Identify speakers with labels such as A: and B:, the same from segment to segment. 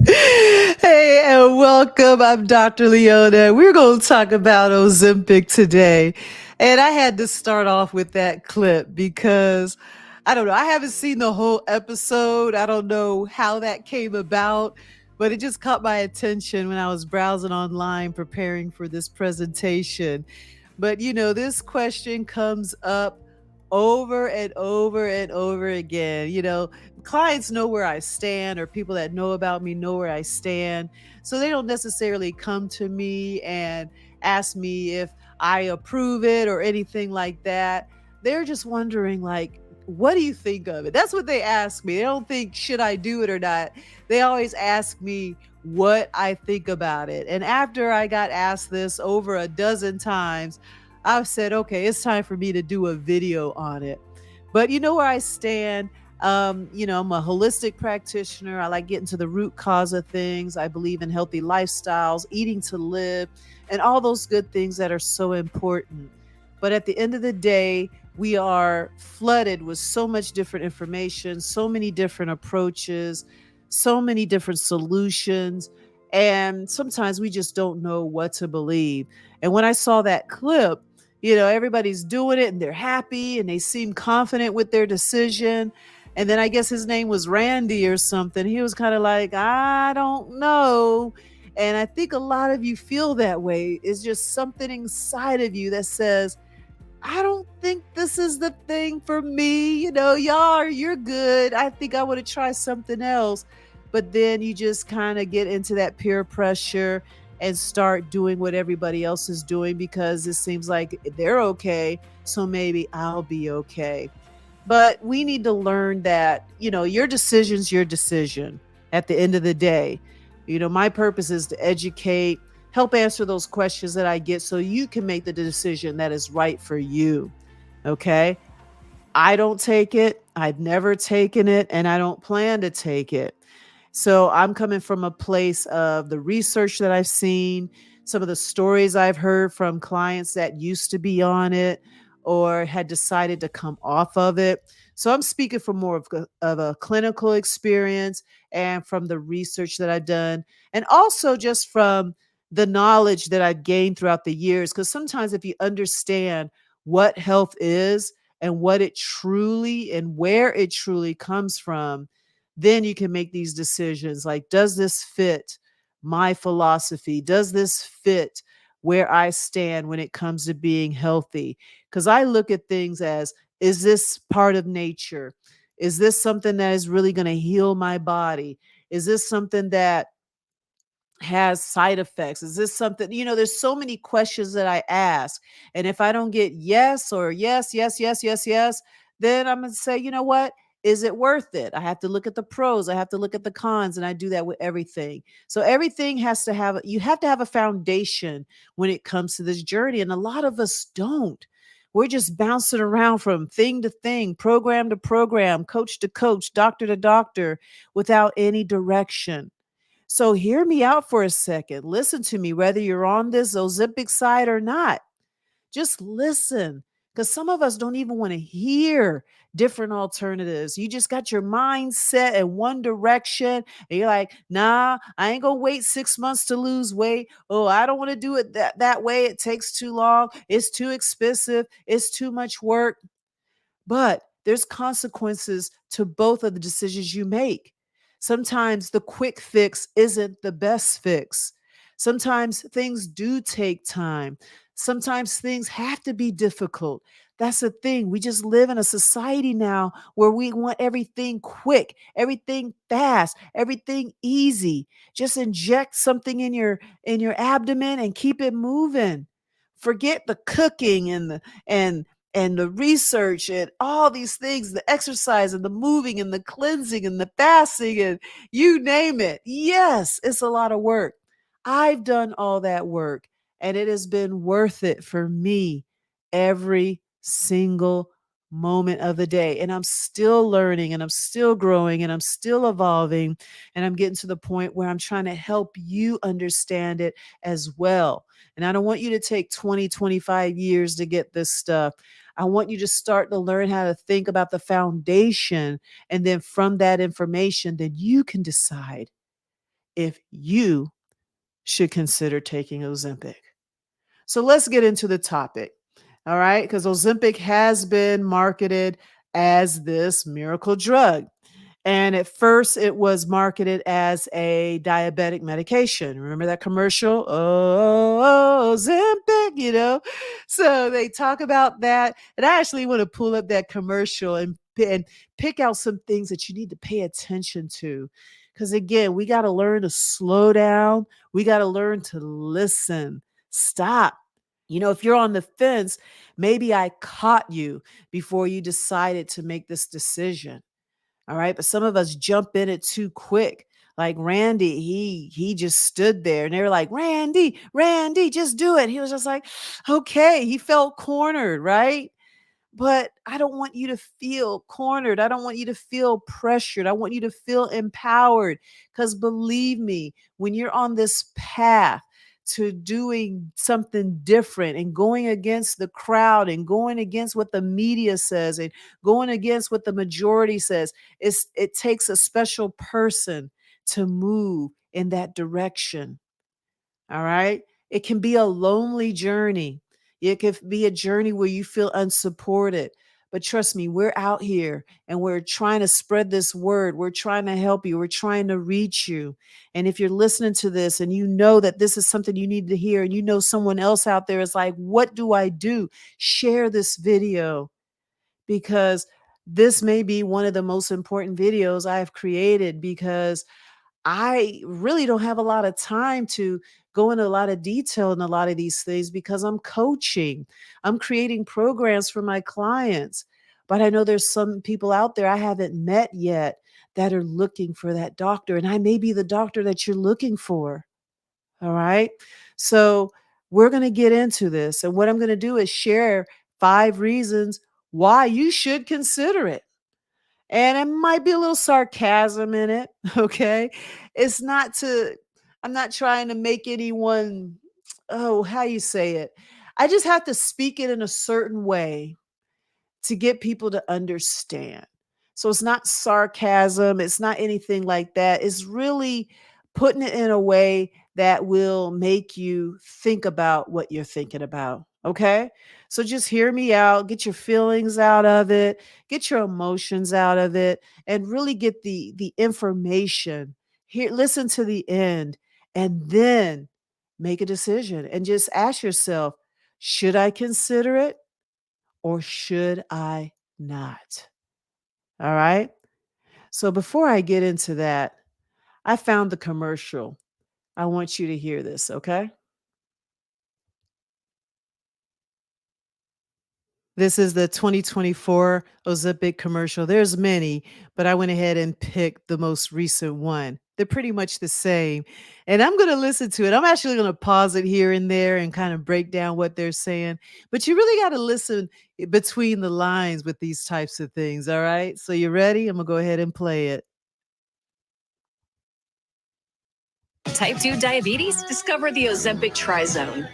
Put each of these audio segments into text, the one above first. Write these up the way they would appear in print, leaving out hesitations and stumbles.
A: Hey, and welcome. I'm Dr. Leona. We're going to talk about Ozempic today. And I had to start off with that clip because I don't know. I haven't seen the whole episode. I don't know how that came about, but it just caught my attention when I was browsing online preparing for this presentation. But this question comes up over and over and over again. Clients know where I stand, or people that know about me know where I stand. So they don't necessarily come to me and ask me if I approve it or anything like that. They're just wondering, like, what do you think of it? That's what they ask me. They don't think, should I do it or not? They always ask me what I think about it. And after I got asked this over a dozen times, I've said, okay, it's time for me to do a video on it. But you know where I stand. I'm a holistic practitioner. I like getting to the root cause of things. I believe in healthy lifestyles, eating to live, and all those good things that are so important. But at the end of the day, we are flooded with so much different information, so many different approaches, so many different solutions. And sometimes we just don't know what to believe. And when I saw that clip, everybody's doing it and they're happy and they seem confident with their decision. And then I guess his name was Randy or something. He was kind of like, I don't know. And I think a lot of you feel that way. It's just something inside of you that says, I don't think this is the thing for me. You're good. I think I want to try something else. But then you just kind of get into that peer pressure and start doing what everybody else is doing because it seems like they're okay. So maybe I'll be okay. But we need to learn that, your decision's your decision at the end of the day. My purpose is to educate, help answer those questions that I get so you can make the decision that is right for you. Okay. I don't take it. I've never taken it, and I don't plan to take it. So I'm coming from a place of the research that I've seen, some of the stories I've heard from clients that used to be on it or had decided to come off of it. So I'm speaking from more of a clinical experience and from the research that I've done, and also just from the knowledge that I've gained throughout the years. Because sometimes if you understand what health is and what it truly and where it truly comes from, then you can make these decisions like, does this fit my philosophy? Does this fit where I stand when it comes to being healthy? Because I look at things as, is this part of nature? Is this something that is really going to heal my body? Is this something that has side effects? Is this something, there's so many questions that I ask. And if I don't get yes or yes, yes, yes, yes, yes, then I'm going to say, you know what? Is it worth it? I have to look at the pros. I have to look at the cons. And I do that with everything. So everything you have to have a foundation when it comes to this journey. And a lot of us don't. We're just bouncing around from thing to thing, program to program, coach to coach, doctor to doctor without any direction. So hear me out for a second. Listen to me, whether you're on this Ozempic side or not. Just listen, because some of us don't even want to hear different alternatives. You just got your mind set in one direction, and you're like, nah, I ain't gonna wait 6 months to lose weight. Oh, I don't want to do it that way. It takes too long. It's too expensive. It's too much work. But there's consequences to both of the decisions you make. Sometimes the quick fix isn't the best fix. Sometimes things do take time. Sometimes things have to be difficult. That's the thing. We just live in a society now where we want everything quick, everything fast, everything easy. Just inject something in your abdomen and keep it moving. Forget the cooking and the research and all these things, the exercise and the moving and the cleansing and the fasting and you name it. Yes, it's a lot of work. I've done all that work and it has been worth it for me every single moment of the day. And I'm still learning and I'm still growing and I'm still evolving. And I'm getting to the point where I'm trying to help you understand it as well. And I don't want you to take 20, 25 years to get this stuff. I want you to start to learn how to think about the foundation. And then from that information, then you can decide if you should consider taking Ozempic. So let's get into the topic. All right. Because Ozempic has been marketed as this miracle drug. And at first, it was marketed as a diabetic medication. Remember that commercial? Oh, Ozempic, So they talk about that. And I actually want to pull up that commercial and pick out some things that you need to pay attention to. Because again, we got to learn to slow down. We got to learn to listen. Stop. If you're on the fence, maybe I caught you before you decided to make this decision. All right. But some of us jump in it too quick. Like Randy, he just stood there and they were like, Randy, just do it. He was just like, okay. He felt cornered, right? But I don't want you to feel cornered. I don't want you to feel pressured. I want you to feel empowered. Because believe me, when you're on this path to doing something different and going against the crowd and going against what the media says and going against what the majority says, it takes a special person to move in that direction. All right. It can be a lonely journey. It could be a journey where you feel unsupported. But trust me, we're out here and we're trying to spread this word. We're trying to help you. We're trying to reach you. And if you're listening to this and you know that this is something you need to hear, and you know someone else out there is like, what do I do? Share this video, because this may be one of the most important videos I've created, because I really don't have a lot of time to go into a lot of detail in a lot of these things, because I'm coaching. I'm creating programs for my clients. But I know there's some people out there I haven't met yet that are looking for that doctor. And I may be the doctor that you're looking for. All right. So we're going to get into this. And what I'm going to do is share 5 reasons why you should consider it. And it might be a little sarcasm in it, okay? I'm not trying to make anyone, how you say it? I just have to speak it in a certain way to get people to understand. So it's not sarcasm, it's not anything like that. It's really putting it in a way that will make you think about what you're thinking about. Okay? So just hear me out, get your feelings out of it, get your emotions out of it, and really get the information. Here, listen to the end, and then make a decision and just ask yourself, should I consider it? Or should I not? All right. So before I get into that, I found the commercial. I want you to hear this, okay? This is the 2024 Ozempic commercial. There's many, but I went ahead and picked the most recent one. They're pretty much the same. And I'm going to listen to it. I'm actually going to pause it here and there and kind of break down what they're saying. But you really got to listen between the lines with these types of things. All right. So you ready? I'm going to go ahead and play it.
B: Type 2 diabetes? Discover the Ozempic Trizone.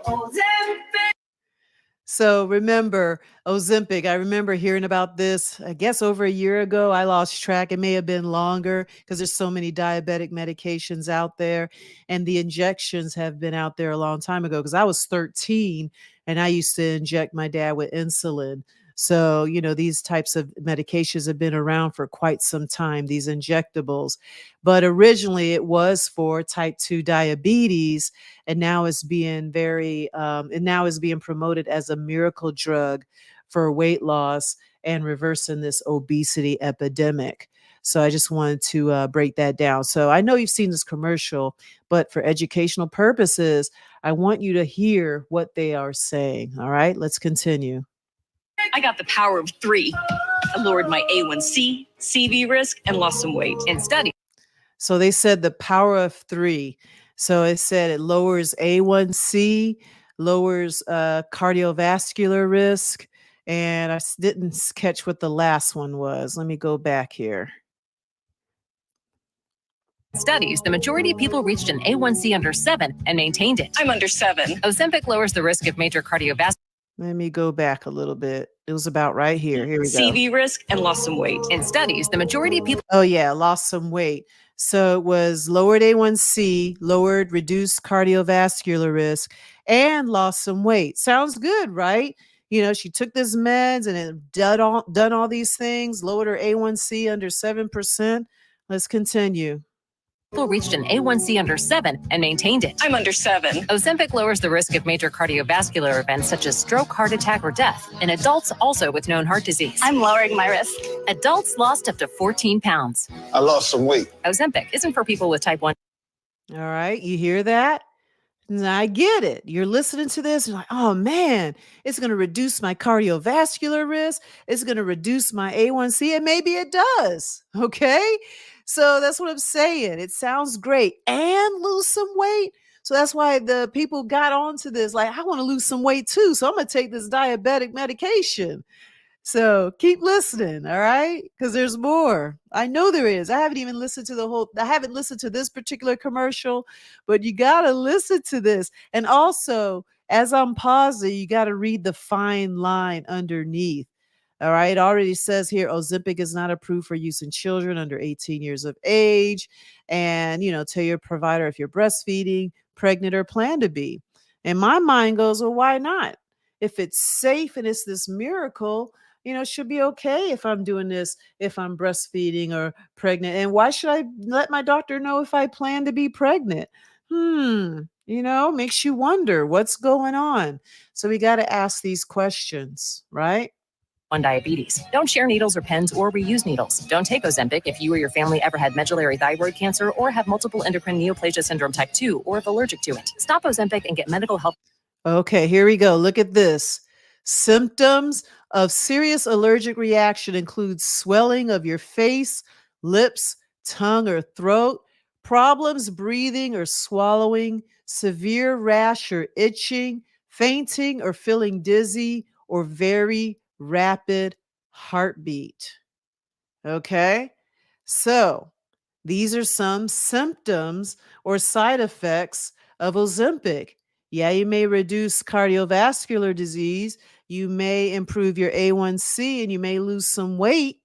A: Ozempic. So remember, Ozempic, I remember hearing about this, I guess over a year ago. I lost track. It may have been longer because there's so many diabetic medications out there. And the injections have been out there a long time ago, because I was 13 and I used to inject my dad with insulin. So, these types of medications have been around for quite some time, these injectables. But originally it was for type 2 diabetes, and now it's being promoted as a miracle drug for weight loss and reversing this obesity epidemic. So I just wanted to break that down. So I know you've seen this commercial, but for educational purposes, I want you to hear what they are saying. All right, let's continue.
B: I got the power of 3. I lowered my A1C, CV risk, and lost some weight in study.
A: So they said the power of 3. So it said it lowers A1C, lowers cardiovascular risk, and I didn't catch what the last one was. Let me go back here.
B: Studies, the majority of people reached an A1C under 7 and maintained it. I'm under 7. Ozempic lowers the risk of major cardiovascular.
A: Let me go back a little bit. It was about right here. Here we go.
B: CV risk and lost some weight.
C: In studies, the majority of people
A: Oh, yeah, lost some weight. So it was lowered A1C, reduced cardiovascular risk, and lost some weight. Sounds good, right? She took this meds and it done all these things, lowered her A1C under 7%. Let's continue.
C: reached an A1C under 7 and maintained it.
B: I'm under 7.
C: Ozempic lowers the risk of major cardiovascular events such as stroke, heart attack, or death in adults also with known heart disease.
B: I'm lowering my risk.
C: Adults lost up to 14 pounds.
D: I lost some weight.
C: Ozempic isn't for people with type 1.
A: All right, you hear that? Now, I get it. You're listening to this and you're like, oh man, it's going to reduce my cardiovascular risk. It's going to reduce my A1C. And maybe it does. Okay. So that's what I'm saying. It sounds great. And lose some weight. So that's why the people got onto this. Like, I want to lose some weight too. So I'm going to take this diabetic medication. So keep listening, all right? Because there's more. I know there is. I haven't even listened to I haven't listened to this particular commercial, but you got to listen to this. And also, as I'm pausing, you got to read the fine line underneath. All right. It already says here, Ozempic is not approved for use in children under 18 years of age. And, tell your provider if you're breastfeeding, pregnant, or plan to be. And my mind goes, well, why not? If it's safe and it's this miracle, it should be okay if I'm doing this, if I'm breastfeeding or pregnant. And why should I let my doctor know if I plan to be pregnant? Makes you wonder what's going on. So we got to ask these questions, right?
C: On diabetes. Don't share needles or pens or reuse needles. Don't take Ozempic if you or your family ever had medullary thyroid cancer or have multiple endocrine neoplasia syndrome type 2 or if allergic to it. Stop Ozempic and get medical help.
A: Okay, here we go. Look at this. Symptoms of serious allergic reaction include swelling of your face, lips, tongue, or throat, problems breathing or swallowing, severe rash or itching, fainting or feeling dizzy, or very rapid heartbeat. Okay, so these are some symptoms or side effects of Ozempic. Yeah, you may reduce cardiovascular disease, you may improve your A1C, and you may lose some weight,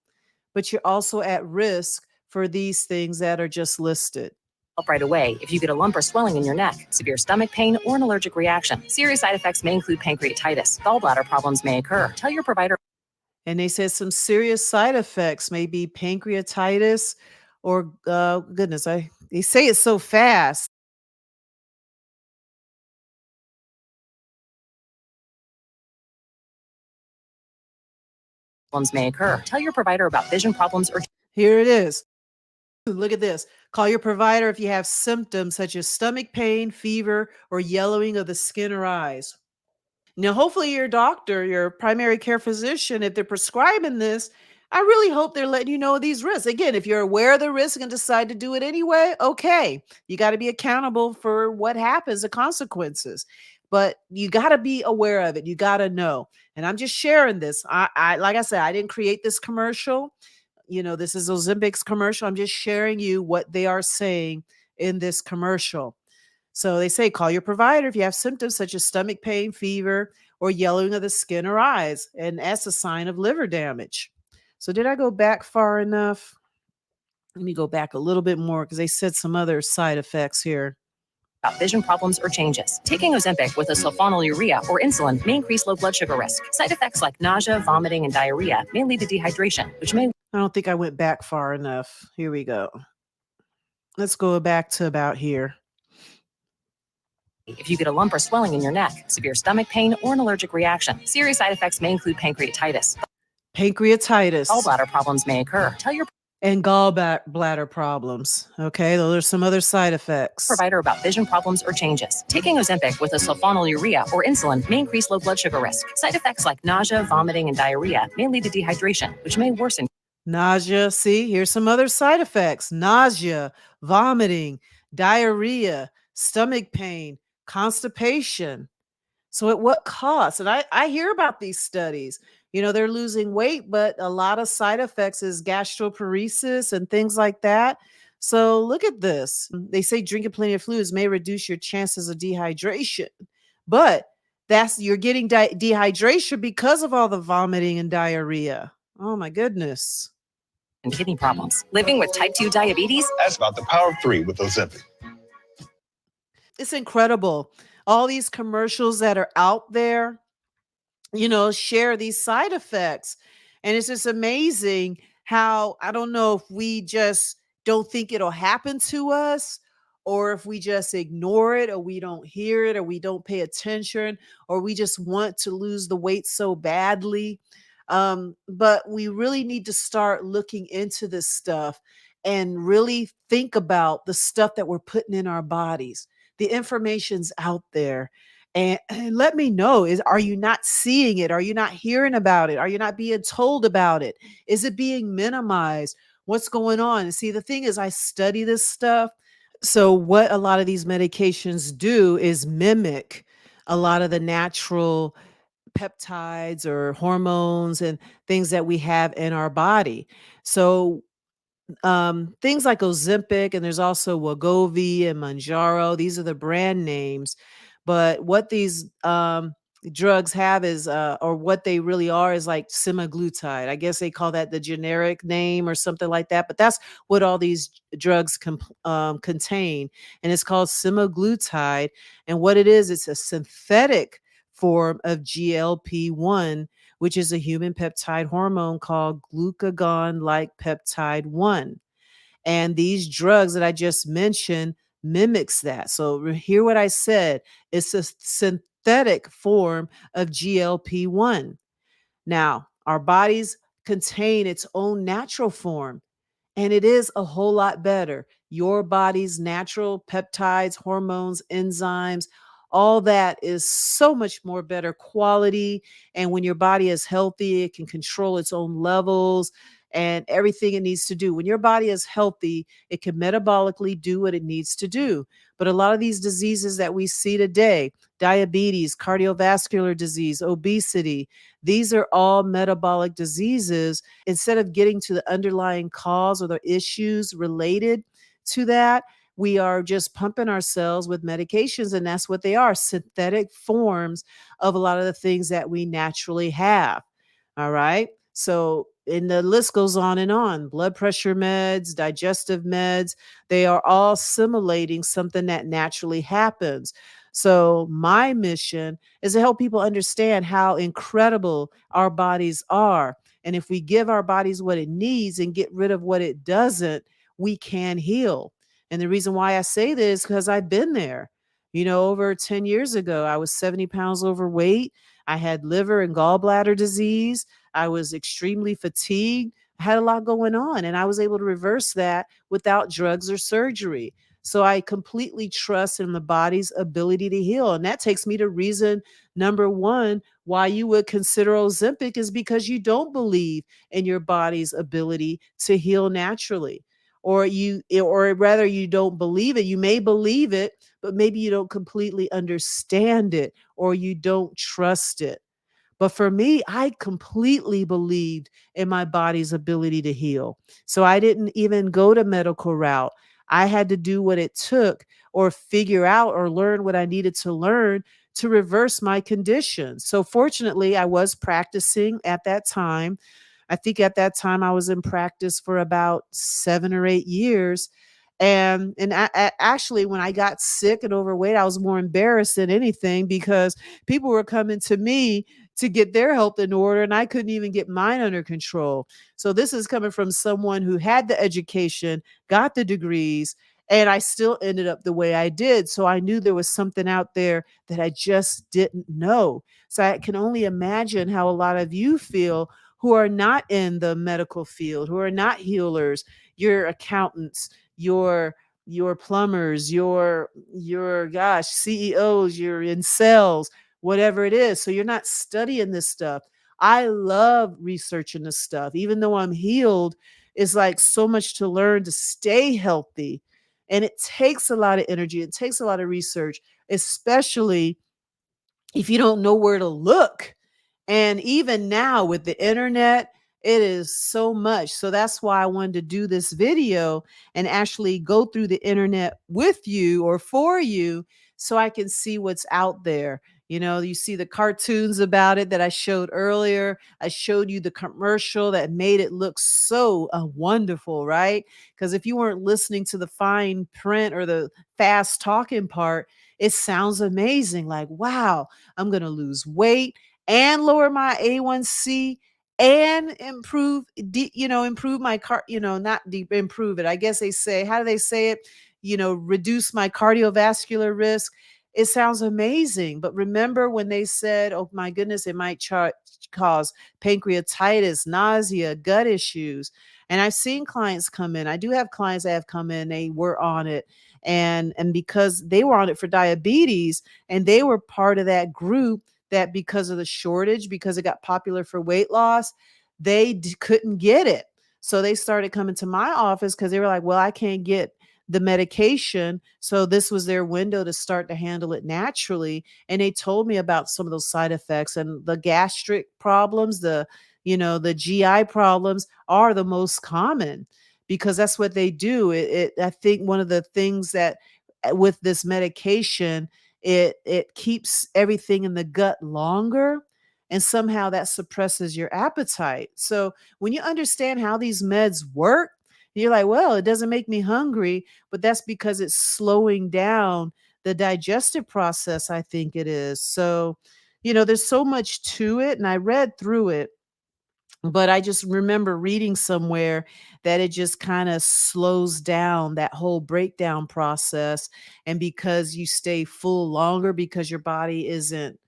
A: but you're also at risk for these things that are just listed.
C: Help right away if you get a lump or swelling in your neck, severe stomach pain, or an allergic reaction. Serious side effects may include pancreatitis. Gallbladder problems may occur. Tell your provider.
A: And they said some serious side effects may be pancreatitis or, goodness, they say it so fast.
C: Problems may occur. Tell your provider about vision problems or.
A: Here it is. Look at this. Call your provider if you have symptoms such as stomach pain, fever, or yellowing of the skin or eyes. Now, hopefully your doctor, your primary care physician, if they're prescribing this, I really hope they're letting you know these risks. Again, if you're aware of the risk and decide to do it anyway, okay. You got to be accountable for what happens, the consequences. But you got to be aware of it. You got to know. And I'm just sharing this. I like I said, I didn't create this commercial. This is Ozempic's commercial. I'm just sharing you what they are saying in this commercial. So they say, call your provider if you have symptoms such as stomach pain, fever, or yellowing of the skin or eyes. And that's a sign of liver damage. So did I go back far enough? Let me go back a little bit more because they said some other side effects here.
C: Vision problems or changes. Taking Ozempic with a sulfonylurea or insulin may increase low blood sugar risk. Side effects like nausea, vomiting, and diarrhea may lead to dehydration, which may.
A: I don't think I went back far enough. Here we go. Let's go back to about here.
C: If you get a lump or swelling in your neck, severe stomach pain, or an allergic reaction. Serious side effects may include pancreatitis.
A: Gallbladder
C: problems may occur. Tell your
A: and gallbladder problems. Okay, those are some other side effects.
C: Provider about vision problems or changes. Taking Ozempic with a sulfonylurea or insulin may increase low blood sugar risk. Side effects like nausea, vomiting, and diarrhea may lead to dehydration, which may worsen.
A: Nausea, see, here's some other side effects. Nausea, vomiting, diarrhea, stomach pain, constipation. So at what cost? And I hear about these studies. They're losing weight, but a lot of side effects is gastroparesis and things like that. So look at this. They say drinking plenty of fluids may reduce your chances of dehydration, but you're getting dehydration because of all the vomiting and diarrhea. Oh my goodness.
C: And kidney problems. Living with type 2 diabetes?
D: That's about the power of 3 with Ozempic.
A: It's incredible. All these commercials that are out there, share these side effects. And it's just amazing how, I don't know if we just don't think it'll happen to us, or if we just ignore it, or we don't hear it, or we don't pay attention, or we just want to lose the weight so badly. But we really need to start looking into this stuff and really think about the stuff that we're putting in our bodies. The information's out there. And let me know, are you not seeing it? Are you not hearing about it? Are you not being told about it? Is it being minimized? What's going on? And see, the thing is, I study this stuff. So what a lot of these medications do is mimic a lot of the natural peptides or hormones and things that we have in our body. So things like Ozempic, and there's also Wegovy and Manjaro. These are the brand names. But what these drugs have is, or what they really are, is like semaglutide. I guess they call that the generic name or something like that. But that's what all these drugs contain. And it's called semaglutide. And what it is, it's a synthetic form of GLP-1, which is a human peptide hormone called glucagon-like peptide 1. And these drugs that I just mentioned mimics that. So hear what I said. It's a synthetic form of GLP-1. Now, our bodies contain its own natural form, and it is a whole lot better. Your body's natural peptides, hormones, enzymes, all that is so much more better quality. And when your body is healthy, it can control its own levels and everything it needs to do. When your body is healthy, it can metabolically do what it needs to do. But a lot of these diseases that we see today, diabetes, cardiovascular disease, obesity, these are all metabolic diseases. Instead of getting to the underlying cause or the issues related to that, we are just pumping ourselves with medications, and that's what they are, synthetic forms of a lot of the things that we naturally have. All right. So, and the list goes on and on. Blood pressure meds, digestive meds, they are all simulating something that naturally happens. So my mission is to help people understand how incredible our bodies are. And if we give our bodies what it needs and get rid of what it doesn't, we can heal. And the reason why I say this is because I've been there. Over 10 years ago, I was 70 pounds overweight. I had liver and gallbladder disease. I was extremely fatigued. I had a lot going on, and I was able to reverse that without drugs or surgery. So I completely trust in the body's ability to heal. And that takes me to reason number one, why you would consider Ozempic, is because you don't believe in your body's ability to heal naturally. Or rather, you don't believe it. You may believe it, but maybe you don't completely understand it, or you don't trust it. But for me, I completely believed in my body's ability to heal. So I didn't even go to medical route. I had to do what it took, or figure out or learn what I needed to learn to reverse my condition. So fortunately, I was practicing at that time. I think at that time I was in practice for about 7 or 8 years. And actually, when I got sick and overweight, I was more embarrassed than anything, because people were coming to me to get their health in order, and I couldn't even get mine under control. So this is coming from someone who had the education, got the degrees, and I still ended up the way I did. So I knew there was something out there that I just didn't know. So I can only imagine how a lot of you feel who are not in the medical field, who are not healers, your accountants, your plumbers, your CEOs, you're in sales, whatever it is. So you're not studying this stuff. I love researching this stuff. Even though I'm healed, it's like so much to learn to stay healthy. And it takes a lot of energy. It takes a lot of research, especially if you don't know where to look. And even now with the internet, it is so much. So that's why I wanted to do this video and actually go through the internet with you or for you, so I can see what's out there. You see the cartoons about it that I showed earlier. I showed you the commercial that made it look so wonderful, right? Because if you weren't listening to the fine print or the fast talking part, it sounds amazing. Like, wow, I'm going to lose weight and lower my A1C and improve my not deep improve it. I guess they say, how do they say it? Reduce my cardiovascular risk. It sounds amazing. But remember when they said, oh my goodness, it might cause pancreatitis, nausea, gut issues. And I've seen clients come in. I do have clients that have come in, they were on it. And because they were on it for diabetes and they were part of that group that because of the shortage, because it got popular for weight loss, they couldn't get it. So they started coming to my office because they were like, well, I can't get the medication. So this was their window to start to handle it naturally. And they told me about some of those side effects and the gastric problems, the GI problems are the most common because that's what they do. I think one of the things that with this medication, it keeps everything in the gut longer and somehow that suppresses your appetite. So when you understand how these meds work, you're like, well, it doesn't make me hungry, but that's because it's slowing down the digestive process, I think it is. So, there's so much to it. And I read through it, but I just remember reading somewhere that it just kind of slows down that whole breakdown process. And because you stay full longer because your body isn't,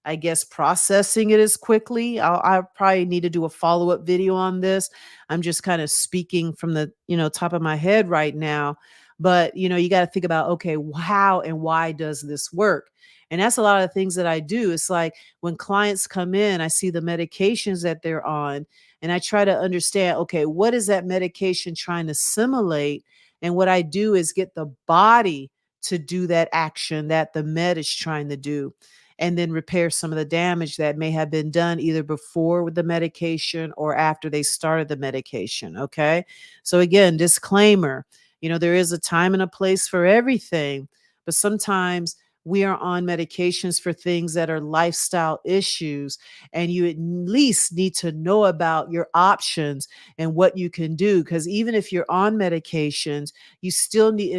A: I guess, processing it as quickly. I probably need to do a follow-up video on this. I'm just kind of speaking from the, top of my head right now. But, you got to think about, okay, how and why does this work? And that's a lot of the things that I do. It's like when clients come in, I see the medications that they're on, and I try to understand, okay, what is that medication trying to simulate? And what I do is get the body to do that action that the med is trying to do and then repair some of the damage that may have been done either before with the medication or after they started the medication. Okay. So again, disclaimer, there is a time and a place for everything, but sometimes we are on medications for things that are lifestyle issues, and you at least need to know about your options and what you can do. Because even if you're on medications, you still need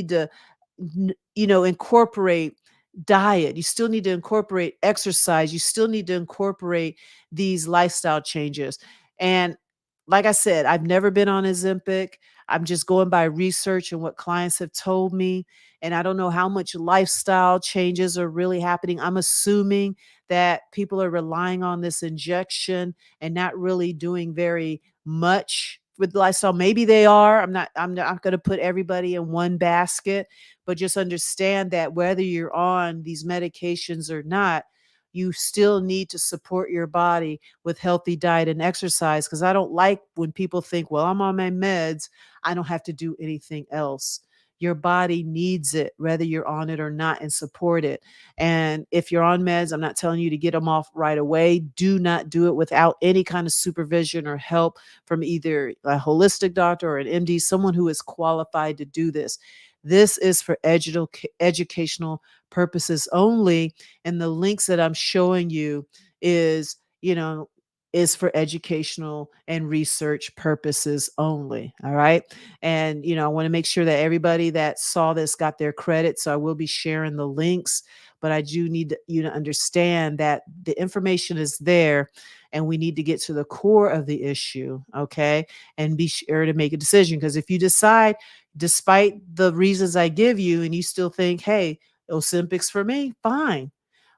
A: to incorporate diet. You still need to incorporate exercise. You still need to incorporate these lifestyle changes. And like I said, I've never been on Ozempic. I'm just going by research and what clients have told me. And I don't know how much lifestyle changes are really happening. I'm assuming that people are relying on this injection and not really doing very much with lifestyle. Maybe they are. I'm not going to put everybody in one basket, but just understand that whether you're on these medications or not, you still need to support your body with healthy diet and exercise. Because I don't like when people think, well, I'm on my meds, I don't have to do anything else. Your body needs it, whether you're on it or not, and support it. And if you're on meds, I'm not telling you to get them off right away. Do not do it without any kind of supervision or help from either a holistic doctor or an MD, someone who is qualified to do this. This is for educational purposes only. And the links that I'm showing you is for educational and research purposes only. All right. And, I want to make sure that everybody that saw this got their credit. So I will be sharing the links, but I do need you to understand that the information is there and we need to get to the core of the issue. Okay. And be sure to make a decision. Because if you decide, despite the reasons I give you, and you still think, hey, Ozempic's for me, fine.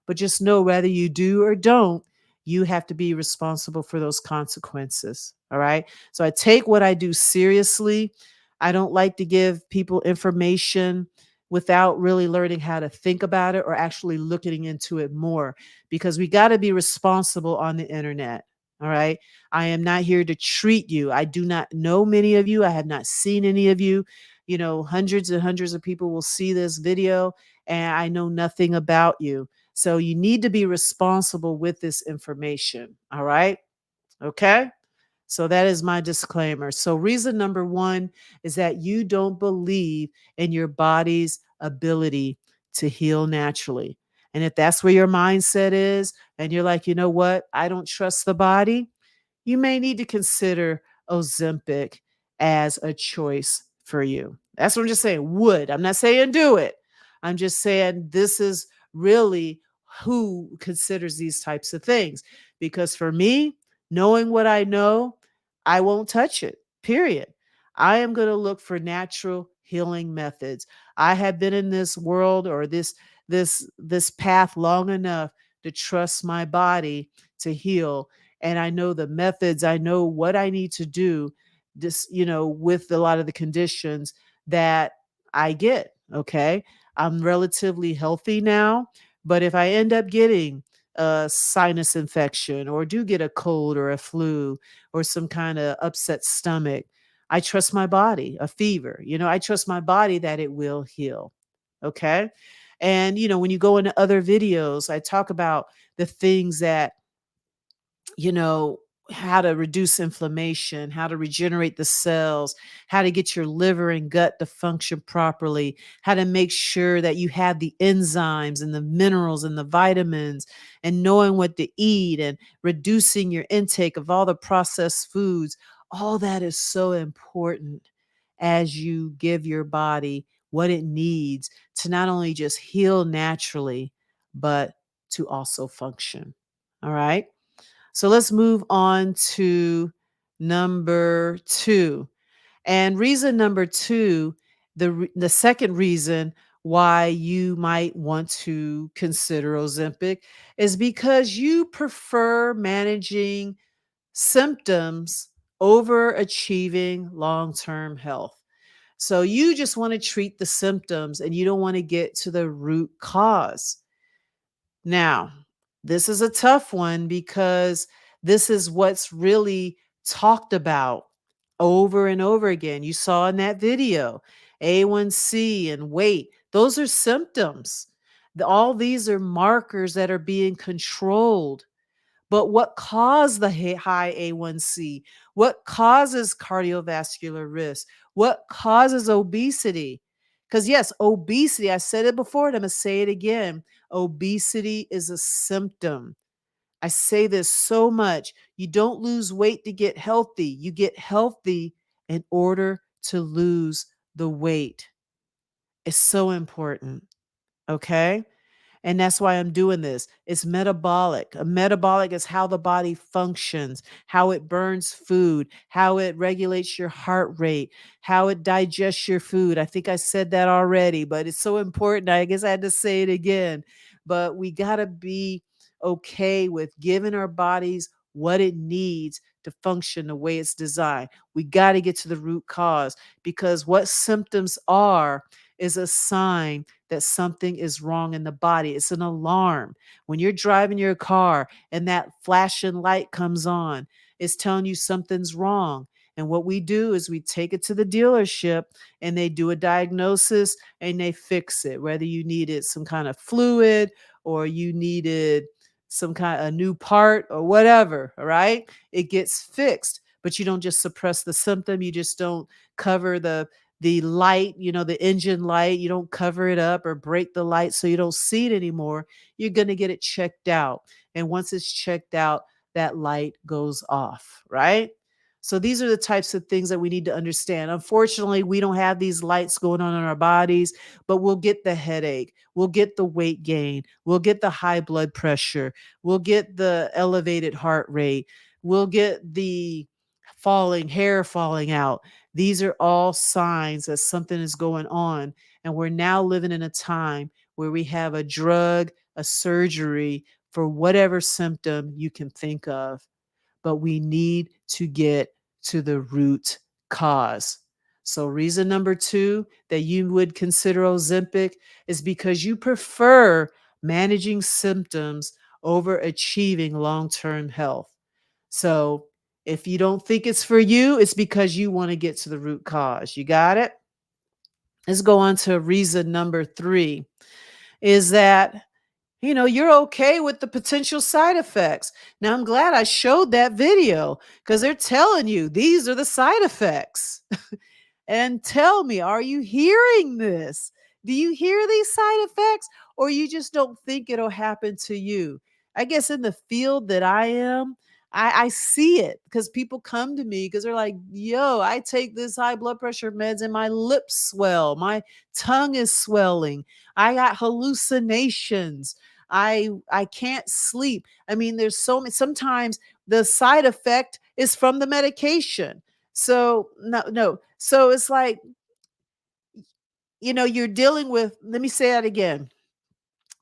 A: But just know whether you do or don't, you have to be responsible for those consequences. All right. So I take what I do seriously. I don't like to give people information without really learning how to think about it or actually looking into it more, because we got to be responsible on the internet. All right. I am not here to treat you. I do not know many of you. I have not seen any of you. Hundreds and hundreds of people will see this video and I know nothing about you. So you need to be responsible with this information. All right. Okay. So that is my disclaimer. So reason number one is that you don't believe in your body's ability to heal naturally. And if that's where your mindset is, and you're like, you know what, I don't trust the body, you may need to consider Ozempic as a choice for you. That's what I'm just saying. Would. I'm not saying do it. I'm just saying this is really who considers these types of things. Because for me, knowing what I know, I won't touch it, period. I am going to look for natural healing methods. I have been in this world or this path long enough to trust my body to heal, and I know the methods, I know what I need to do this, with a lot of the conditions that I get. Okay. I'm relatively healthy now, but if I end up getting a sinus infection or do get a cold or a flu or some kind of upset stomach, I trust my body, a fever, I trust my body that it will heal. Okay. And, when you go into other videos, I talk about the things that you know, how to reduce inflammation, how to regenerate the cells, how to get your liver and gut to function properly, how to make sure that you have the enzymes and the minerals and the vitamins, and knowing what to eat and reducing your intake of all the processed foods. All that is so important as you give your body what it needs to not only just heal naturally, but to also function. All right. So let's move on to number 2. And reason number 2, the second reason why you might want to consider Ozempic is because you prefer managing symptoms over achieving long-term health. So you just want to treat the symptoms and you don't want to get to the root cause. Now, this is a tough one because this is what's really talked about over and over again. You saw in that video, A1C and weight, those are symptoms. All these are markers that are being controlled. But what caused the high A1C? What causes cardiovascular risk? What causes obesity? Because yes, obesity, I said it before and I'm going to say it again. Obesity is a symptom. I say this so much. You don't lose weight to get healthy. You get healthy in order to lose the weight. It's so important. Okay. And that's why I'm doing this. It's metabolic. A metabolic is how the body functions, how it burns food, how it regulates your heart rate, how it digests your food. I think I said that already, but it's so important. I guess I had to say it again. But we got to be okay with giving our bodies what it needs to function the way it's designed. We got to get to the root cause, because what symptoms are is a sign that something is wrong in the body. It's an alarm. When you're driving your car and that flashing light comes on, it's telling you something's wrong. And what we do is we take it to the dealership and they do a diagnosis and they fix it, whether you needed some kind of fluid or you needed some kind of a new part or whatever, all right? It gets fixed, but you don't just suppress the symptom. You just don't cover the light, the engine light. You don't cover it up or break the light so you don't see it anymore. You're going to get it checked out. And once it's checked out, that light goes off, right? So these are the types of things that we need to understand. Unfortunately, we don't have these lights going on in our bodies, but we'll get the headache. We'll get the weight gain. We'll get the high blood pressure. We'll get the elevated heart rate. We'll get the hair falling out. These are all signs that something is going on. And we're now living in a time where we have a drug, a surgery for whatever symptom you can think of. But we need to get to the root cause. So reason number 2 that you would consider Ozempic is because you prefer managing symptoms over achieving long-term health. So if you don't think it's for you, it's because you want to get to the root cause. You got it? Let's go on to reason number 3 is that, you're okay with the potential side effects. Now, I'm glad I showed that video because they're telling you these are the side effects. And tell me, are you hearing this? Do you hear these side effects, or you just don't think it'll happen to you? I guess in the field that I am, I see it because people come to me because they're like, yo, I take this high blood pressure meds and my lips swell, my tongue is swelling, I got hallucinations, I can't sleep. I mean, there's so many. Sometimes the side effect is from the medication. So no. So it's like, you're dealing with, let me say that again.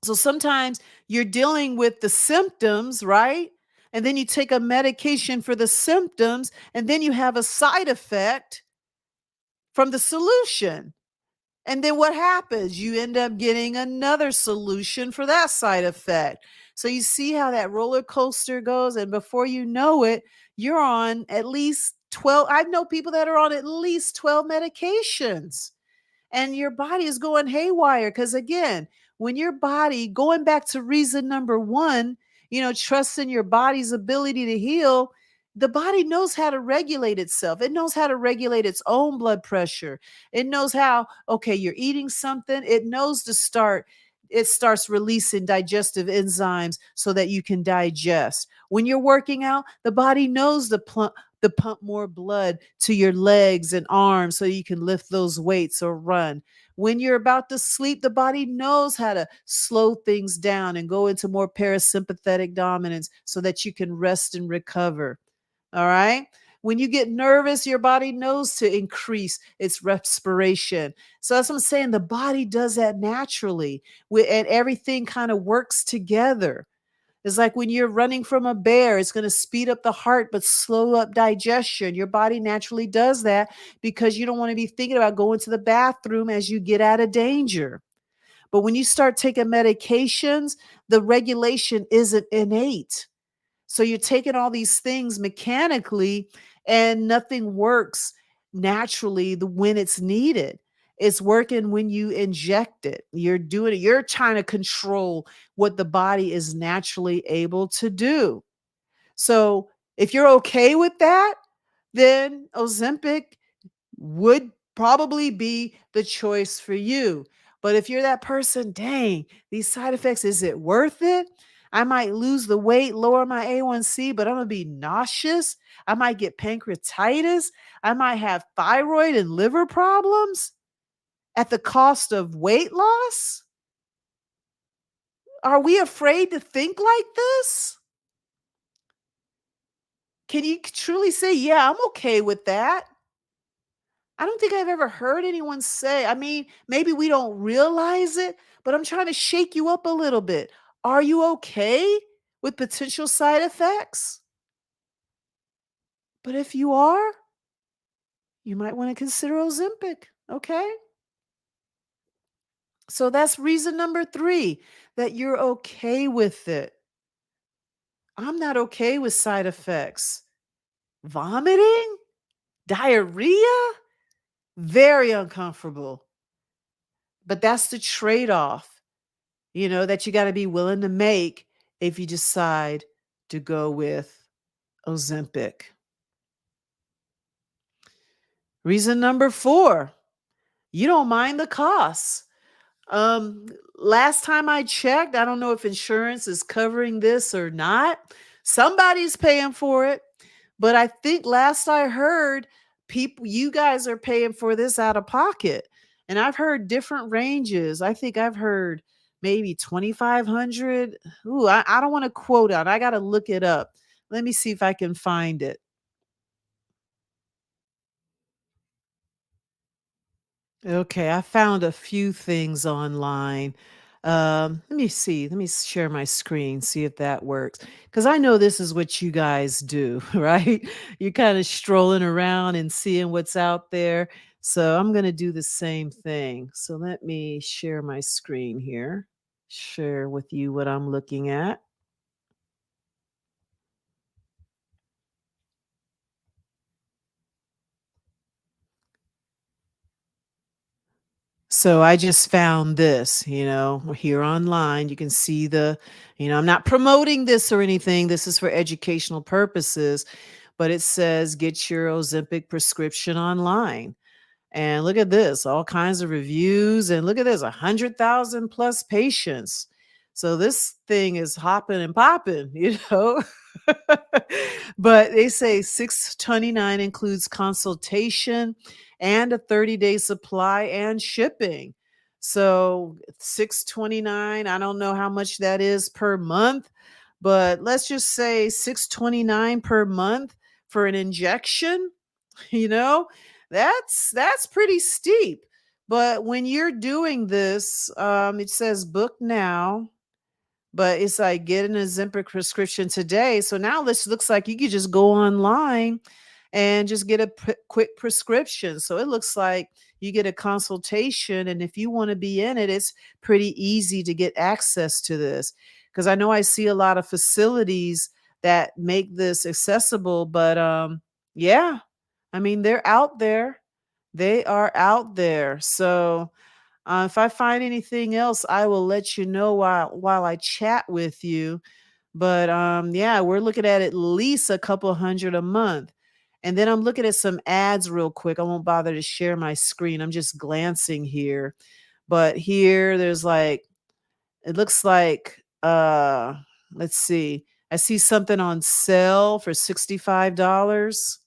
A: So sometimes you're dealing with the symptoms, right? And then you take a medication for the symptoms, and then you have a side effect from the solution. And then what happens? You end up getting another solution for that side effect. So you see how that roller coaster goes. And before you know it, you're on at least 12. I know people that are on at least 12 medications, and your body is going haywire. Because again, when your body, going back to reason number one, trust in your body's ability to heal, the body knows how to regulate itself. It knows how to regulate its own blood pressure. It knows how, okay, you're eating something, it knows to start. It starts releasing digestive enzymes so that you can digest. When you're working out, the body knows to pump more blood to your legs and arms so you can lift those weights or run. When you're about to sleep, the body knows how to slow things down and go into more parasympathetic dominance so that you can rest and recover. All right. When you get nervous, your body knows to increase its respiration. So that's what I'm saying. The body does that naturally, and everything kind of works together. It's like when you're running from a bear, it's going to speed up the heart, but slow up digestion. Your body naturally does that because you don't want to be thinking about going to the bathroom as you get out of danger. But when you start taking medications, the regulation isn't innate. So you're taking all these things mechanically, and nothing works naturally when it's needed. It's working when you inject it. You're doing it. You're trying to control what the body is naturally able to do. So if you're okay with that, then Ozempic would probably be the choice for you. But if you're that person, dang, these side effects, is it worth it? I might lose the weight, lower my A1C, but I'm going to be nauseous. I might get pancreatitis. I might have thyroid and liver problems at the cost of weight loss. Are we afraid to think like this? Can you truly say, yeah, I'm okay with that? I don't think I've ever heard anyone say, I mean, maybe we don't realize it, but I'm trying to shake you up a little bit. Are you okay with potential side effects? But if you are, you might want to consider Ozempic, okay? So that's reason number 3, that you're okay with it. I'm not okay with side effects. Vomiting? Diarrhea? Very uncomfortable. But that's the trade-off, that you got to be willing to make if you decide to go with Ozempic. Reason number 4, you don't mind the costs. Last time I checked, I don't know if insurance is covering this or not. Somebody's paying for it, but I think last I heard, you guys are paying for this out of pocket. And I've heard different ranges. I think I've heard maybe 2,500. Ooh, I don't want to quote on. I got to look it up. Let me see if I can find it. Okay, I found a few things online. Let me see. Let me share my screen, see if that works. Because I know this is what you guys do, right? You're kind of strolling around and seeing what's out there. So I'm going to do the same thing. So let me share my screen here, share with you what I'm looking at. So I just found this, here online. You can see I'm not promoting this or anything. This is for educational purposes, but it says get your Ozempic prescription online. And look at this, all kinds of reviews. And look at this, 100,000 plus patients. So this thing is hopping and popping, you know. But they say 629 includes consultation and a 30-day supply and shipping. So 629, I don't know how much that is per month, but let's just say 629 per month for an injection, you know, that's pretty steep. But when you're doing this, it says book now, but it's like getting a Ozempic prescription today. So now this looks like you could just go online and just get a quick prescription. So it looks like you get a consultation, and if you want to be in it, it's pretty easy to get access to this. Because I know I see a lot of facilities that make this accessible, but yeah, I mean, they're out there. They are out there. So if I find anything else, I will let you know while I chat with you. But yeah, we're looking at least a couple hundred a month. And then I'm looking at some ads real quick. I won't bother to share my screen. I'm just glancing here. But here there's like, it looks like let's see. I see something on sale for $65.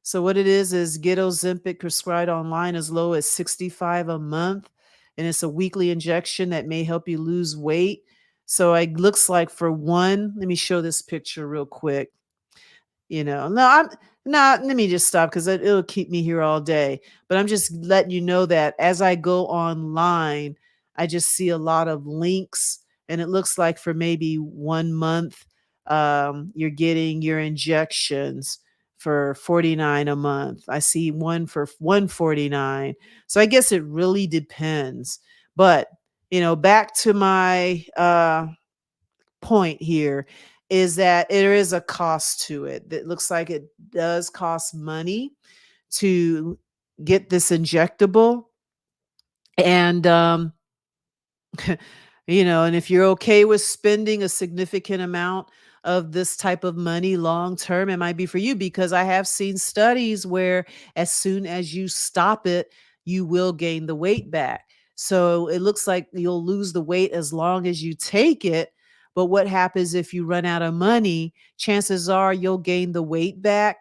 A: So what it is get Ozempic prescribed online as low as 65 a month, and it's a weekly injection that may help you lose weight. So it looks like for one, let me show this picture real quick. You know, no, I'm not. Let me just stop because it'll keep me here all day. But I'm just letting you know that as I go online, I just see a lot of links, and it looks like for maybe 1 month, you're getting your injections for 49 a month. I see one for 149. So I guess it really depends. But back to my point here is that there is a cost to it. It looks like it does cost money to get this injectable. And, and if you're okay with spending a significant amount of this type of money long term, it might be for you, because I have seen studies where as soon as you stop it, you will gain the weight back. So it looks like you'll lose the weight as long as you take it. But what happens if you run out of money? Chances are you'll gain the weight back,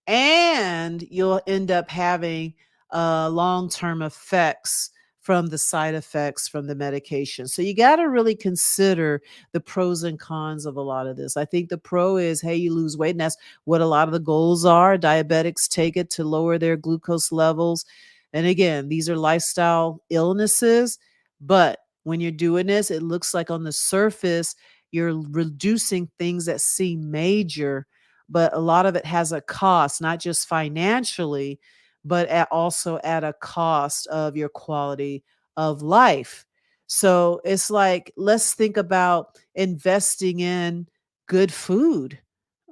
A: and you'll end up having long-term effects from the side effects from the medication. So you got to really consider the pros and cons of a lot of this. I think the pro is, hey, you lose weight, and that's what a lot of the goals are. Diabetics take it to lower their glucose levels. And again, these are lifestyle illnesses, but when you're doing this, it looks like on the surface, you're reducing things that seem major, but a lot of it has a cost, not just financially, but also at a cost of your quality of life. So it's like, let's think about investing in good food.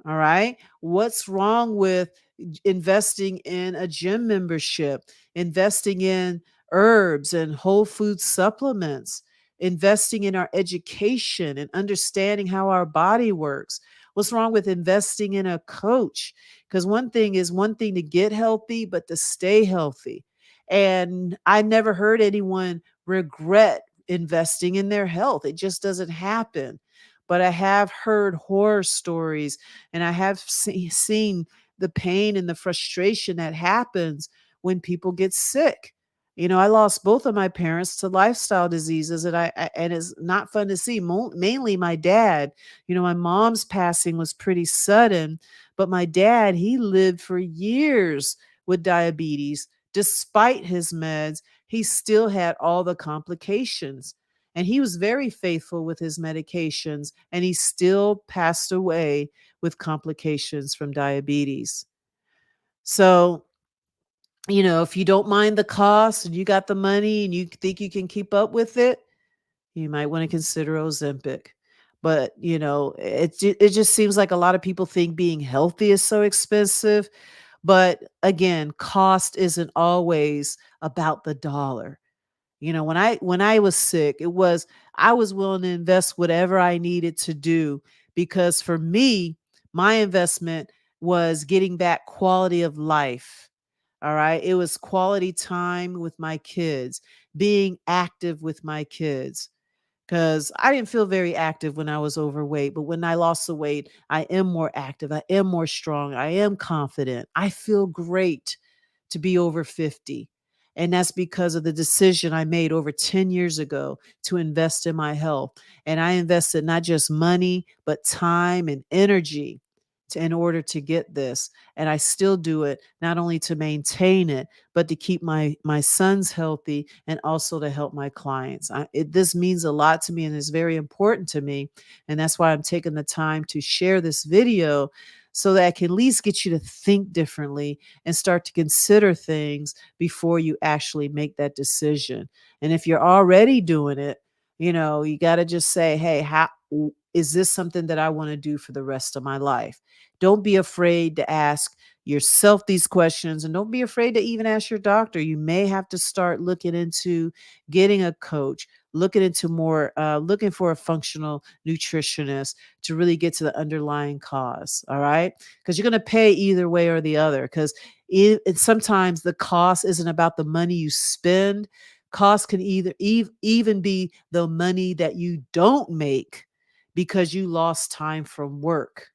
A: All right. What's wrong with investing in a gym membership, investing in herbs and whole food supplements, investing in our education and understanding how our body works? What's wrong with investing in a coach? Because one thing to get healthy, but to stay healthy. And I never heard anyone regret investing in their health. It just doesn't happen. But I have heard horror stories, and I have seen the pain and the frustration that happens when people get sick. I lost both of my parents to lifestyle diseases, and and it's not fun to see. Mainly my dad. My mom's passing was pretty sudden, but my dad, he lived for years with diabetes. Despite his meds, he still had all the complications. And he was very faithful with his medications, and he still passed away with complications from diabetes. So, if you don't mind the cost and you got the money and you think you can keep up with it, you might want to consider Ozempic. But, it just seems like a lot of people think being healthy is so expensive. But again, cost isn't always about the dollar. When I was sick, I was willing to invest whatever I needed to do, because for me, my investment was getting back quality of life. All right. It was quality time with my kids, being active with my kids. Because I didn't feel very active when I was overweight. But when I lost the weight, I am more active. I am more strong. I am confident. I feel great to be over 50. And that's because of the decision I made over 10 years ago to invest in my health. And I invested not just money, but time and energy in order to get this. And I still do it not only to maintain it, but to keep my sons healthy and also to help my clients. This means a lot to me and is very important to me. And that's why I'm taking the time to share this video so that I can at least get you to think differently and start to consider things before you actually make that decision. And if you're already doing it, you got to just say, hey, how is this something that I want to do for the rest of my life? Don't be afraid to ask yourself these questions, and don't be afraid to even ask your doctor. You may have to start looking into getting a coach, looking into more, looking for a functional nutritionist to really get to the underlying cause. All right. Because you're going to pay either way or the other. Because sometimes the cost isn't about the money you spend. Cost can even be the money that you don't make because you lost time from work.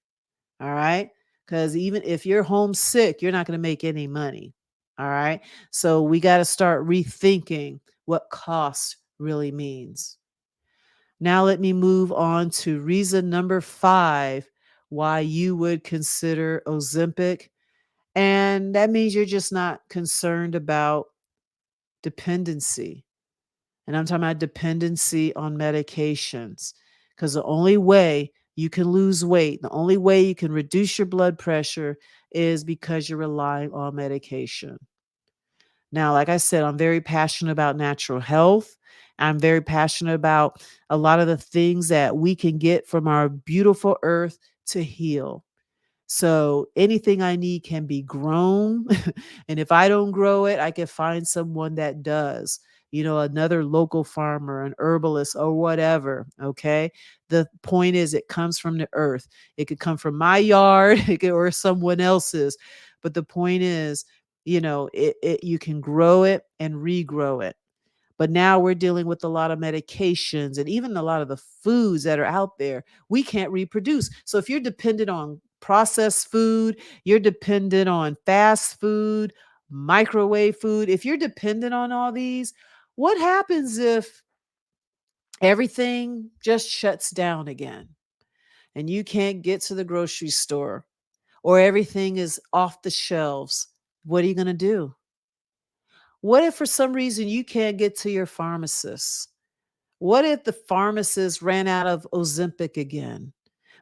A: All right. Because even if you're homesick, you're not going to make any money. All right. So we got to start rethinking what cost really means. Now, let me move on to reason number 5 why you would consider Ozempic. And that means you're just not concerned about dependency. And I'm talking about dependency on medications. Because the only way you can lose weight, the only way you can reduce your blood pressure is because you're relying on medication. Now, like I said, I'm very passionate about natural health. I'm very passionate about a lot of the things that we can get from our beautiful earth to heal. So anything I need can be grown. And if I don't grow it, I can find someone that does, another local farmer, an herbalist, or whatever. Okay. The point is, it comes from the earth. It could come from my yard or someone else's. But the point is, you can grow it and regrow it. But now we're dealing with a lot of medications and even a lot of the foods that are out there. We can't reproduce. So if you're dependent on processed food, you're dependent on fast food, microwave food, if you're dependent on all these, what happens if everything just shuts down again and you can't get to the grocery store or everything is off the shelves? What are you going to do? What if for some reason you can't get to your pharmacist? What if the pharmacist ran out of Ozempic again?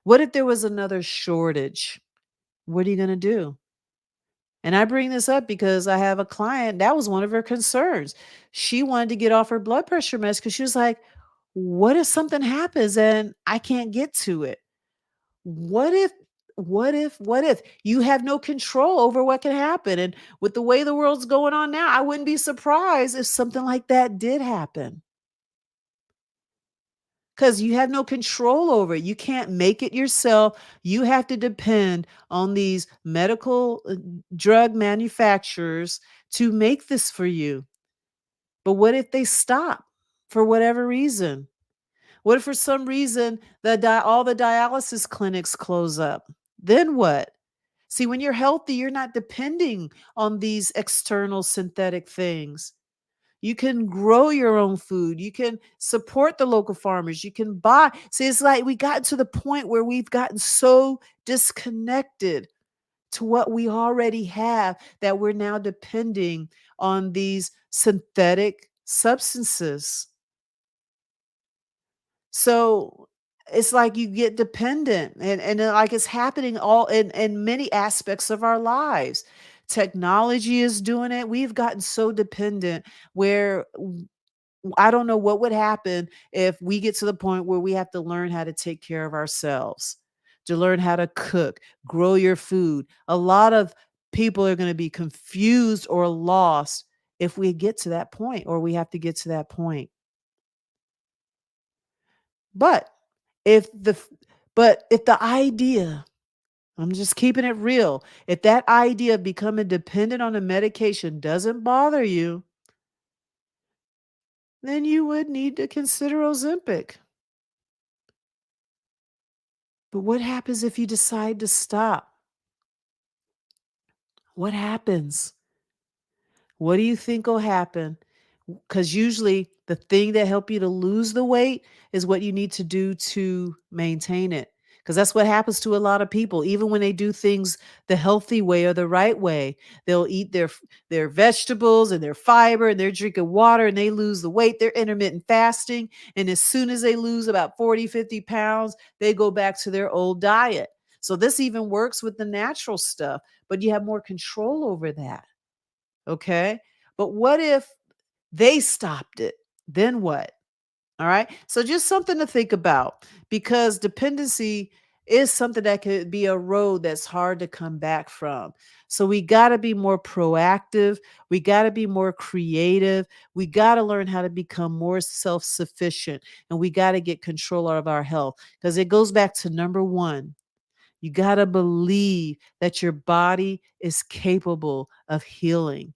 A: What if there was another shortage? What are you going to do? And I bring this up because I have a client, that was one of her concerns. She wanted to get off her blood pressure meds because she was like, what if something happens and I can't get to it? What if, what if you have no control over what can happen? And with the way the world's going on now, I wouldn't be surprised if something like that did happen. Because you have no control over it. You can't make it yourself. You have to depend on these medical drug manufacturers to make this for you. But what if they stop for whatever reason? What if for some reason all the dialysis clinics close up? Then what? See, when you're healthy, you're not depending on these external synthetic things. You can grow your own food. You can support the local farmers. You can buy. See, it's like we got to the point where we've gotten so disconnected to what we already have that we're now depending on these synthetic substances. So it's like you get dependent and like it's happening all in many aspects of our lives. Technology is doing it. We've gotten so dependent where I don't know what would happen if we get to the point where we have to learn how to take care of ourselves, to learn how to cook, grow your food. A lot of people are going to be confused or lost if we get to that point, or we have to get to that point. But if the but if the idea I'm just keeping it real. If that idea of becoming dependent on a medication doesn't bother you, then you would need to consider Ozempic. But what happens if you decide to stop? What happens? What do you think will happen? Because usually the thing that help you to lose the weight is what you need to do to maintain it. Because that's what happens to a lot of people. Even when they do things the healthy way or the right way, they'll eat their vegetables and their fiber and they're drinking water and they lose the weight. They're intermittent fasting. And as soon as they lose about 40, 50 pounds, they go back to their old diet. So this even works with the natural stuff, but you have more control over that. Okay. But what if they stopped it? Then what? All right. So just something to think about because dependency is something that could be a road that's hard to come back from. So we got to be more proactive. We got to be more creative. We got to learn how to become more self sufficient and we got to get control of our health because it goes back to number one. You got to believe that your body is capable of healing.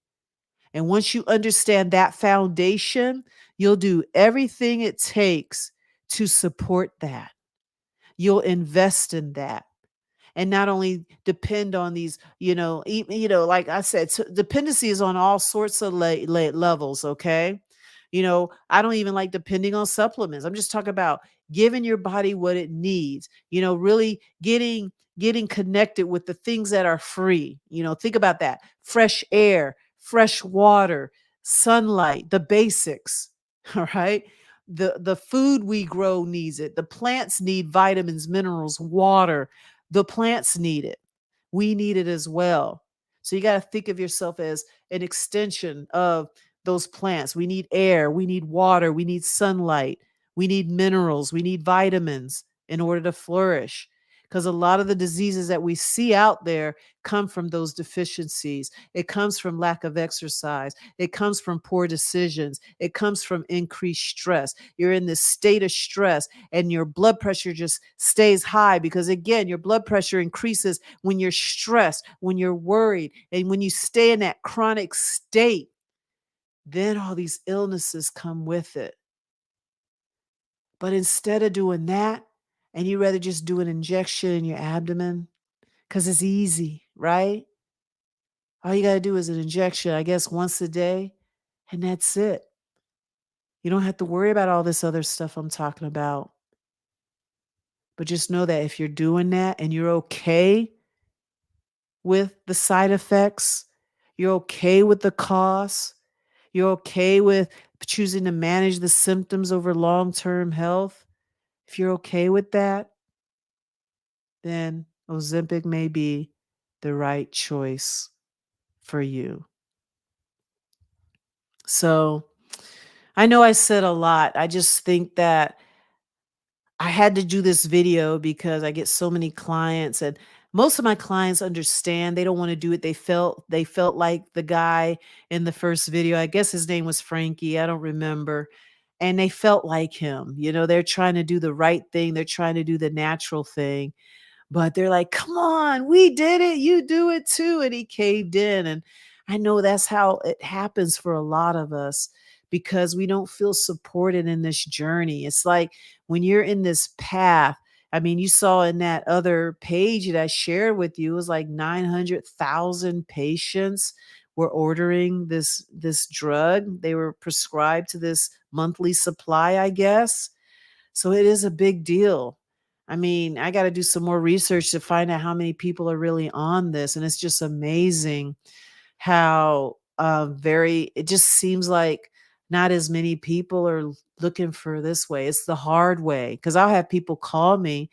A: And once you understand that foundation, you'll do everything it takes to support that. You'll invest in that and not only depend on these, like I said, dependency is on all sorts of levels. Okay. I don't even like depending on supplements. I'm just talking about giving your body what it needs, really getting connected with the things that are free. Think about that. Fresh air, fresh water, sunlight, the basics. All right. The food we grow needs it. The plants need vitamins, minerals, water. The plants need it. We need it as well. So you got to think of yourself as an extension of those plants. We need air, we need water, we need sunlight, we need minerals, we need vitamins in order to flourish. Because a lot of the diseases that we see out there come from those deficiencies. It comes from lack of exercise. It comes from poor decisions. It comes from increased stress. You're in this state of stress and your blood pressure just stays high because, again, your blood pressure increases when you're stressed, when you're worried, and when you stay in that chronic state. Then all these illnesses come with it. But instead of doing that, and you rather just do an injection in your abdomen because it's easy, right? All you got to do is an injection, I guess, once a day, and that's it. You don't have to worry about all this other stuff I'm talking about. But just know that if you're doing that and you're okay with the side effects, you're okay with the costs, you're okay with choosing to manage the symptoms over long-term health, if you're okay with that, then Ozempic may be the right choice for you. So I know I said a lot. I just think that I had to do this video because I get so many clients and most of my clients understand they don't want to do it. They felt like the guy in the first video, I guess his name was Frankie, I don't remember. And they felt like him. They're trying to do the right thing. They're trying to do the natural thing. But they're like, come on, we did it. You do it too. And he caved in. And I know that's how it happens for a lot of us because we don't feel supported in this journey. It's like when you're in this path, I mean, you saw in that other page that I shared with you, it was like 900,000 patients were ordering this drug. They were prescribed to this monthly supply, I guess. So it is a big deal. I mean, I got to do some more research to find out how many people are really on this. And it's just amazing how it just seems like not as many people are looking for this way. It's the hard way. Because I'll have people call me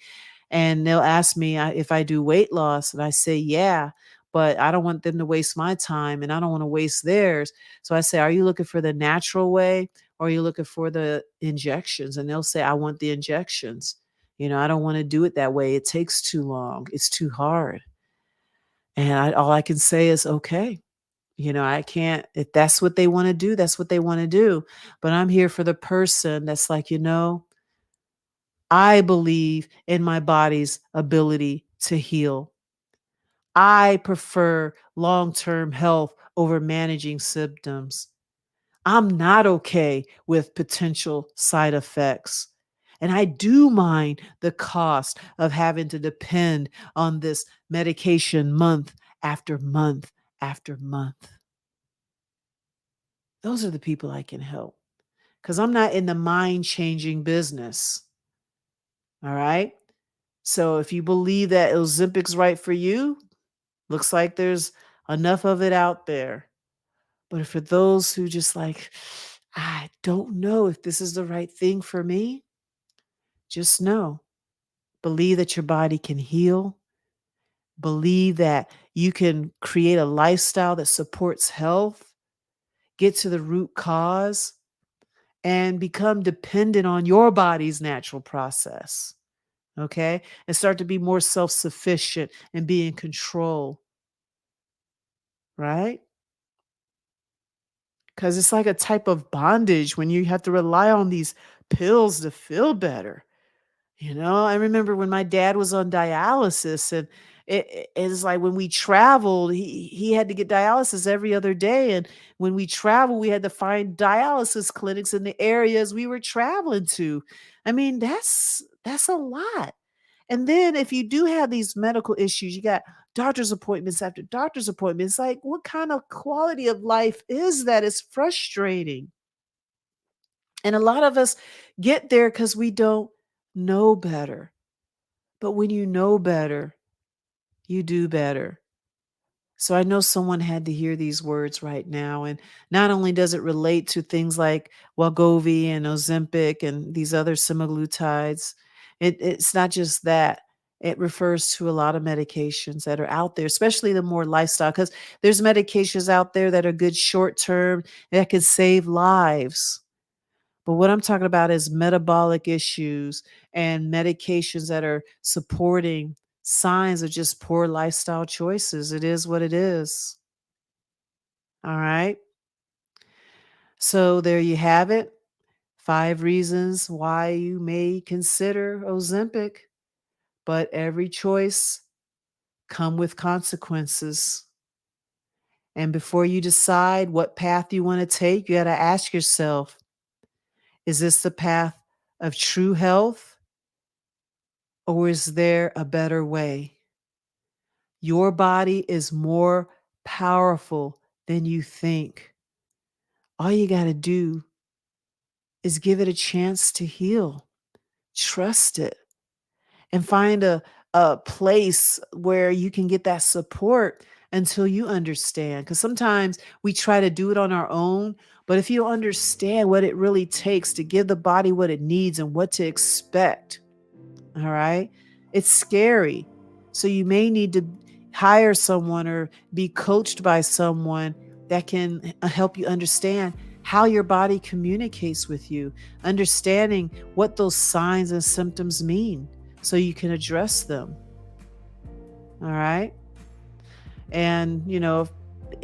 A: and they'll ask me if I do weight loss. And I say, yeah, but I don't want them to waste my time and I don't want to waste theirs. So I say, are you looking for the natural way or are you looking for the injections? And they'll say, I want the injections. I don't want to do it that way. It takes too long. It's too hard. And all I can say is, okay, I can't, if that's what they want to do, that's what they want to do. But I'm here for the person that's like, I believe in my body's ability to heal. I prefer long-term health over managing symptoms. I'm not okay with potential side effects. And I do mind the cost of having to depend on this medication month after month after month. Those are the people I can help because I'm not in the mind changing business. All right. So if you believe that Ozempic's right for you, looks like there's enough of it out there. But for those who just like, I don't know if this is the right thing for me, just know, believe that your body can heal. Believe that you can create a lifestyle that supports health, get to the root cause, and become dependent on your body's natural process. Okay. And start to be more self sufficient and be in control. Right. Because it's like a type of bondage when you have to rely on these pills to feel better. I remember when my dad was on dialysis, and it's like when we traveled, he had to get dialysis every other day. And when we traveled, we had to find dialysis clinics in the areas we were traveling to. I mean, that's a lot. And then if you do have these medical issues, you got doctor's appointments after doctor's appointments. Like, what kind of quality of life is that? It's frustrating. And a lot of us get there because we don't know better. But when you know better, you do better. So I know someone had to hear these words right now. And not only does it relate to things like Wegovy and Ozempic and these other semaglutides, it's not just that. It refers to a lot of medications that are out there, especially the more lifestyle, because there's medications out there that are good short term that can save lives. But what I'm talking about is metabolic issues and medications that are supporting signs of just poor lifestyle choices. It is what it is. All right. So there you have it. 5 reasons why you may consider Ozempic, but every choice come with consequences. And before you decide what path you want to take, you got to ask yourself, is this the path of true health? Or is there a better way? Your body is more powerful than you think. All you got to do is give it a chance to heal. Trust it and find a place where you can get that support until you understand. Because sometimes we try to do it on our own, but if you understand what it really takes to give the body what it needs and what to expect, all right, it's scary. So you may need to hire someone or be coached by someone that can help you understand how your body communicates with you, understanding what those signs and symptoms mean so you can address them. All right. And,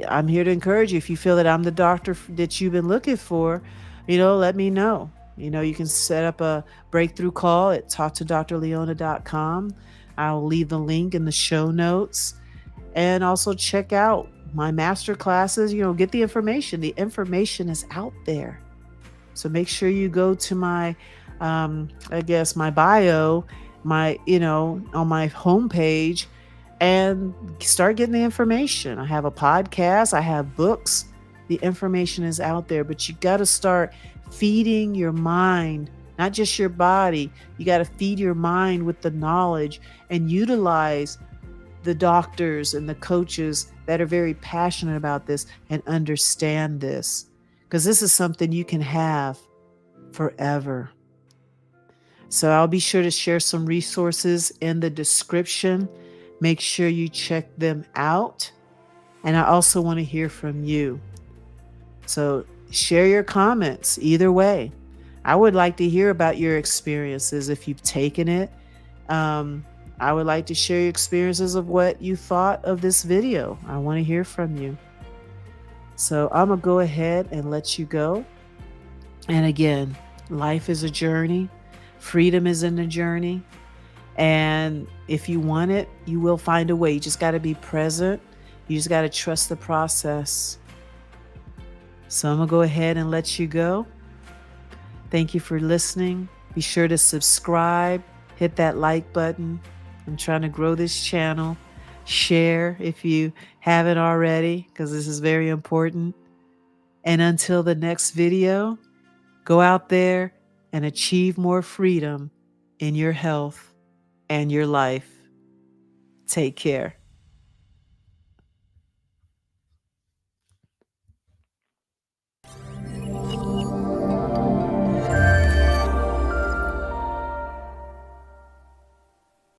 A: I'm here to encourage you. If you feel that I'm the doctor that you've been looking for, let me know. You can set up a breakthrough call at talktodrleona.com. I'll leave the link in the show notes. And also check out my master classes. Get the information. The information is out there. So make sure you go to my, my bio, on my homepage, and start getting the information. I have a podcast. I have books. The information is out there, but you got to start feeding your mind, not just your body. You got to feed your mind with the knowledge and utilize the doctors and the coaches that are very passionate about this and understand this, because this is something you can have forever. So I'll be sure to share some resources in the description. Make sure you check them out. And I also want to hear from you. So share your comments either way. I would like to hear about your experiences if you've taken it. I would like to share your experiences of what you thought of this video. I want to hear from you. So I'm going to go ahead and let you go. And again, life is a journey. Freedom is in the journey. And if you want it, you will find a way. You just got to be present. You just got to trust the process. So I'm going to go ahead and let you go. Thank you for listening. Be sure to subscribe, hit that like button. I'm trying to grow this channel. Share if you haven't already, because this is very important. And until the next video, go out there and achieve more freedom in your health and your life. Take care.